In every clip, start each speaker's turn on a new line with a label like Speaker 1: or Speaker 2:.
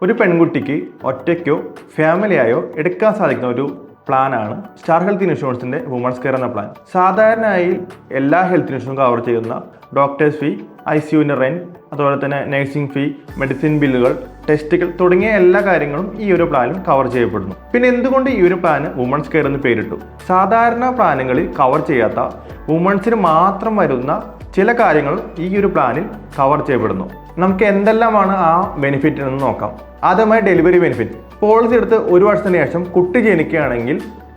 Speaker 1: ഒരു പെൺകുട്ടിക്ക് ഒറ്റയ്ക്കോ ഫാമിലിയായോ എടുക്കാൻ സാധിക്കുന്ന ഒരു പ്ലാനാണ് സ്റ്റാർ ഹെൽത്ത് ഇൻഷുറൻസിൻ്റെ വുമൺസ് കെയർ എന്ന പ്ലാൻ. സാധാരണയായി എല്ലാ ഹെൽത്ത് ഇൻഷുറൻസും കവർ ചെയ്യുന്ന ഡോക്ടേഴ്സ് ഫീ, ICUവിൻ്റെ റെൻറ്റ്, അതുപോലെ തന്നെ നഴ്സിംഗ് ഫീ, മെഡിസിൻ ബില്ലുകൾ, ടെസ്റ്റുകൾ തുടങ്ങിയ എല്ലാ കാര്യങ്ങളും ഈ ഒരു പ്ലാനിൽ കവർ ചെയ്യപ്പെടുന്നു. പിന്നെ എന്തുകൊണ്ട് ഈ ഒരു പ്ലാന് വുമൺസ് കെയർ എന്ന് പേരിട്ടു? സാധാരണ പ്ലാനുകളിൽ കവർ ചെയ്യാത്ത വുമൺസിന് മാത്രം വരുന്ന ചില കാര്യങ്ങൾ ഈ ഒരു പ്ലാനിൽ കവർ ചെയ്യപ്പെടുന്നു. നമുക്ക് എന്തെല്ലാമാണ് ആ ബെനിഫിറ്റ് എന്ന് നോക്കാം. ആദ്യമായി ഡെലിവറി ബെനിഫിറ്റ്. പോളിസി എടുത്ത് 1 വർഷത്തിന് ശേഷം കുട്ടി ജനിക്കുകയാണെങ്കിൽ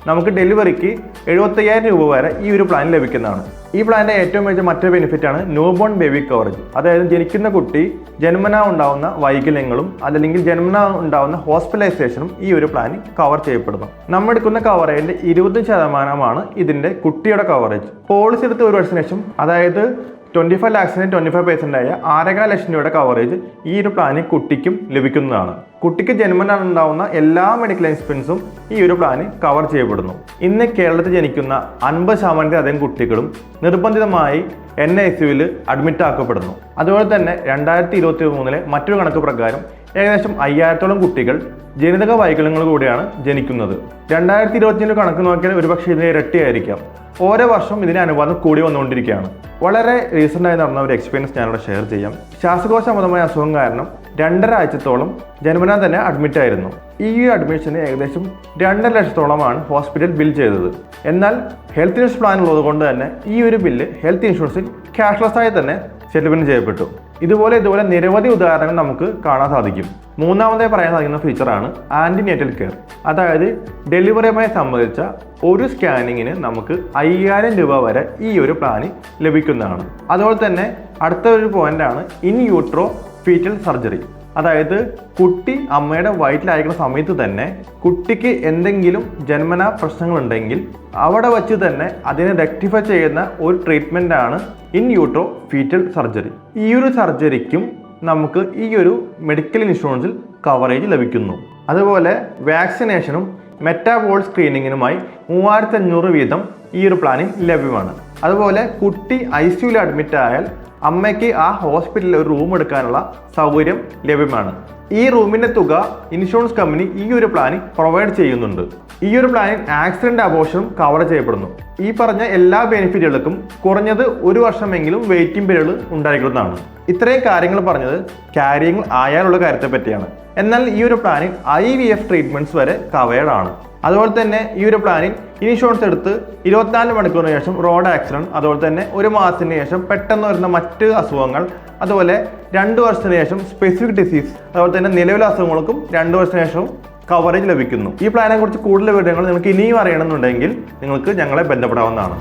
Speaker 1: നമുക്ക് ഡെലിവറിക്ക് 75,000 രൂപ വരെ ഈ ഒരു പ്ലാൻ ലഭിക്കുന്നതാണ്. ഈ പ്ലാനിൻ്റെ ഏറ്റവും വലിയ മറ്റൊരു ബെനിഫിറ്റാണ് ന്യൂ ബോൺ ബേബി കവറേജ്. അതായത് ജനിക്കുന്ന കുട്ടി ജന്മനാ ഉണ്ടാവുന്ന വൈകല്യങ്ങളും അതല്ലെങ്കിൽ ജന്മനാ ഉണ്ടാവുന്ന ഹോസ്പിറ്റലൈസേഷനും ഈ ഒരു പ്ലാനിൽ കവർ ചെയ്യപ്പെടുന്നു. നമ്മൾ എടുക്കുന്ന കവറേജിൻ്റെ 20% ഇതിൻ്റെ കുട്ടിയുടെ കവറേജ്. പോളിസി എടുത്ത് 1 വർഷത്തിന് ശേഷം അതായത് 25 lakhs 25% ആയ 6.5 ലക്ഷം രൂപയുടെ കവറേജ് ഈ ഒരു പ്ലാനിൽ കുട്ടിക്കും ലഭിക്കുന്നതാണ്. കുട്ടിക്ക് ജന്മനാ ഉണ്ടാവുന്ന എല്ലാ മെഡിക്കൽ എക്സ്പെൻസും ഈ ഒരു പ്ലാനിൽ കവർ ചെയ്യപ്പെടുന്നു. ഇന്ന് കേരളത്തിൽ ജനിക്കുന്ന 50%-ലധികം കുട്ടികളും നിർബന്ധിതമായി NICUവിൽ അഡ്മിറ്റ് ആക്കപ്പെടുന്നു. അതുപോലെ തന്നെ 2023 മറ്റൊരു കണക്ക് പ്രകാരം ഏകദേശം 5000-ഓളം കുട്ടികൾ ജനിതക വൈകല്യങ്ങൾ കൂടിയാണ് ജനിക്കുന്നത്. 2025 കണക്ക് നോക്കിയാൽ ഒരുപക്ഷെ ഇതിന് ഇരട്ടിയായിരിക്കാം. ഓരോ വർഷം ഇതിന് അനുപാതം കൂടി വന്നുകൊണ്ടിരിക്കുകയാണ്. വളരെ റീസെൻ്റായി നടന്ന ഒരു എക്സ്പീരിയൻസ് ഞാനിവിടെ ഷെയർ ചെയ്യാം. ശ്വാസകോശ സംബന്ധമായ അസുഖം കാരണം 2.5 ആഴ്ചത്തോളം ജന്മനാ തന്നെ അഡ്മിറ്റ് ആയിരുന്നു. ഈ അഡ്മിഷന് ഏകദേശം 2.5 ലക്ഷത്തോളമാണ് ഹോസ്പിറ്റൽ ബിൽ ചെയ്തത്. എന്നാൽ ഹെൽത്ത് ഇൻഷുറൻസ് പ്ലാൻ ഉള്ളത് കൊണ്ട് തന്നെ ഈ ഒരു ബില്ല് ഹെൽത്ത് ഇൻഷുറൻസിൽ ക്യാഷ്ലെസ് ആയി തന്നെ സെറ്റിൽമെൻറ്റ് ചെയ്യപ്പെട്ടു. ഇതുപോലെ നിരവധി ഉദാഹരണങ്ങൾ നമുക്ക് കാണാൻ സാധിക്കും. മൂന്നാമതായി പറയാൻ സാധിക്കുന്ന ഫീച്ചറാണ് ആൻറ്റിനേറ്റൽ കെയർ. അതായത് ഡെലിവറിയുമായി സംബന്ധിച്ച ഒരു സ്കാനിങ്ങിന് നമുക്ക് 5,000 രൂപ വരെ ഈ ഒരു പ്ലാനിൽ ലഭിക്കുന്നതാണ്. അതുപോലെ തന്നെ അടുത്ത ഒരു പോയിന്റാണ് ഇൻ യൂട്രോ ഫീറ്റൽ സർജറി. അതായത് കുട്ടി അമ്മയുടെ വയറ്റിലായിരിക്കുന്ന സമയത്ത് തന്നെ കുട്ടിക്ക് എന്തെങ്കിലും ജന്മനാ പ്രശ്നങ്ങളുണ്ടെങ്കിൽ അവിടെ വച്ച് തന്നെ അതിനെ റെക്ടിഫൈ ചെയ്യുന്ന ഒരു ട്രീറ്റ്മെൻറ്റാണ് ഇൻ യൂട്രോ ഫീറ്റൽ സർജറി. ഈ ഒരു സർജറിക്കും നമുക്ക് ഈ ഒരു മെഡിക്കൽ ഇൻഷുറൻസിൽ കവറേജ് ലഭിക്കുന്നു. അതുപോലെ വാക്സിനേഷനും മെറ്റാബോൾ സ്ക്രീനിങ്ങിനുമായി 3500 വീതം ഈ ഒരു പ്ലാനിൽ ലഭ്യമാണ്. അതുപോലെ കുട്ടി ICUവിൽ അഡ്മിറ്റ് ആയാൽ അമ്മയ്ക്ക് ആ ഹോസ്പിറ്റലിൽ ഒരു റൂം എടുക്കാനുള്ള സൗകര്യം ലഭ്യമാണ്. ഈ റൂമിൻ്റെ തുക ഇൻഷുറൻസ് കമ്പനി ഈ ഒരു പ്ലാനിൽ പ്രൊവൈഡ് ചെയ്യുന്നുണ്ട്. ഈ ഒരു പ്ലാനിൽ ആക്സിഡന്റ് അബോർഷനും കവർ ചെയ്യപ്പെടുന്നു. ഈ പറഞ്ഞ എല്ലാ ബെനിഫിറ്റുകൾക്കും കുറഞ്ഞത് 1 വർഷമെങ്കിലും വെയിറ്റിംഗ് പീരീഡ് ഉണ്ടായിരിക്കുന്നതാണ്. ഇത്രയും കാര്യങ്ങൾ പറഞ്ഞത് കാര്യങ്ങൾ ആയാലുള്ള കാര്യത്തെ പറ്റിയാണ്. എന്നാൽ ഈ ഒരു പ്ലാനിൽ IVF ട്രീറ്റ്മെന്റ്സ് വരെ കവേർഡ് ആണ്. അതുപോലെ തന്നെ ഈ ഒരു പ്ലാനിൽ ഇൻഷുറൻസ് എടുത്ത് 24 മണിക്കൂറിന് ശേഷം റോഡ് ആക്സിഡന്റ്, അതുപോലെ തന്നെ 1 മാസത്തിന് ശേഷം പെട്ടെന്ന് വരുന്ന മറ്റ് അസുഖങ്ങൾ, അതുപോലെ 2 വർഷത്തിന് ശേഷം സ്പെസിഫിക് ഡിസീസ്, അതുപോലെ തന്നെ നിലവിലെ അസുഖങ്ങൾക്കും 2 വർഷത്തിന് ശേഷം കവറേജ് ലഭിക്കുന്നു. ഈ പ്ലാനിനെ കുറിച്ച് കൂടുതൽ വിവരങ്ങൾ നിങ്ങൾക്ക് ഇനിയും അറിയണമെന്നുണ്ടെങ്കിൽ നിങ്ങൾക്ക് ഞങ്ങളെ ബന്ധപ്പെടാവുന്നതാണ്.